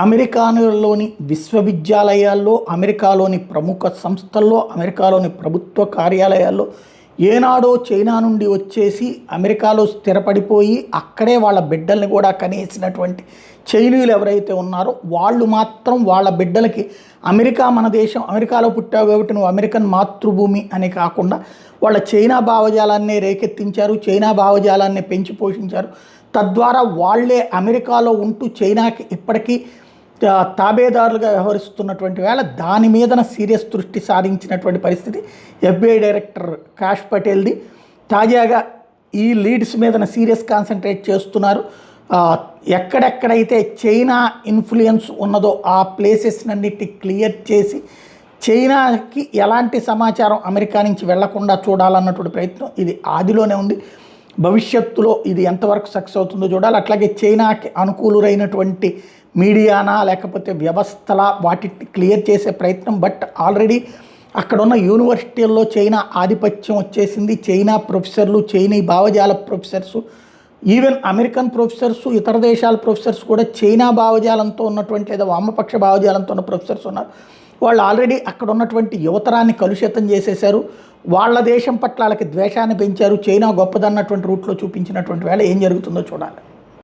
అమెరికాలోని విశ్వవిద్యాలయాల్లో, అమెరికాలోని ప్రముఖ సంస్థల్లో, అమెరికాలోని ప్రభుత్వ కార్యాలయాల్లో ఏనాడో చైనా నుండి వచ్చేసి అమెరికాలో స్థిరపడిపోయి అక్కడే వాళ్ళ బిడ్డల్ని కూడా కనేసినటువంటి చైనీయులు ఎవరైతే ఉన్నారో వాళ్ళు మాత్రం వాళ్ళ బిడ్డలకి అమెరికా మన దేశం, అమెరికాలో పుట్టావు కాబట్టి నువ్వు అమెరికన్ మాతృభూమి అని కాకుండా వాళ్ళ చైనా భావజాలాన్నే రేకెత్తించారు, చైనా భావజాలాన్ని పెంచి పోషించారు. తద్వారా వాళ్ళే అమెరికాలో ఉంటూ చైనాకి ఇప్పటికీ తాబేదారులుగా వ్యవహరిస్తున్నటువంటి వేళ దాని మీదన సీరియస్ దృష్టి సారించినటువంటి పరిస్థితి FBI డైరెక్టర్ కాష్ పటేల్ది. తాజాగా ఈ లీడ్స్ మీదన సీరియస్ కాన్సన్ట్రేట్ చేస్తున్నారు. ఎక్కడెక్కడైతే చైనా ఇన్ఫ్లుయెన్స్ ఉన్నదో ఆ ప్లేసెస్నన్నిటి క్లియర్ చేసి చైనాకి ఎలాంటి సమాచారం అమెరికా నుంచి వెళ్లకుండా చూడాలన్నటువంటి ప్రయత్నం ఇది ఆదిలోనే ఉంది. భవిష్యత్తులో ఇది ఎంతవరకు సక్సెస్ అవుతుందో చూడాలి. అట్లాగే చైనాకి అనుకూలురైనటువంటి మీడియానా లేకపోతే వ్యవస్థల వాటిని క్లియర్ చేసే ప్రయత్నం. బట్ ఆల్రెడీ అక్కడున్న యూనివర్సిటీల్లో చైనా ఆధిపత్యం వచ్చేసింది. చైనా ప్రొఫెసర్లు, చైనీ భావజాల ప్రొఫెసర్సు, ఈవెన్ అమెరికన్ ప్రొఫెసర్సు, ఇతర దేశాల ప్రొఫెసర్స్ కూడా చైనా భావజాలంతో ఉన్నటువంటి లేదా వామపక్ష భావజాలంతో ఉన్న ప్రొఫెసర్స్ ఉన్నారు. వాళ్ళు ఆల్రెడీ అక్కడ ఉన్నటువంటి యువతరాన్ని కలుషితం చేసేశారు. వాళ్ళ దేశం పట్ల వాళ్ళకి ద్వేషాన్ని పెంచారు. చైనా గొప్పదన్నటువంటి రూట్లో చూపించినటువంటి వేళ ఏం జరుగుతుందో చూడాలి.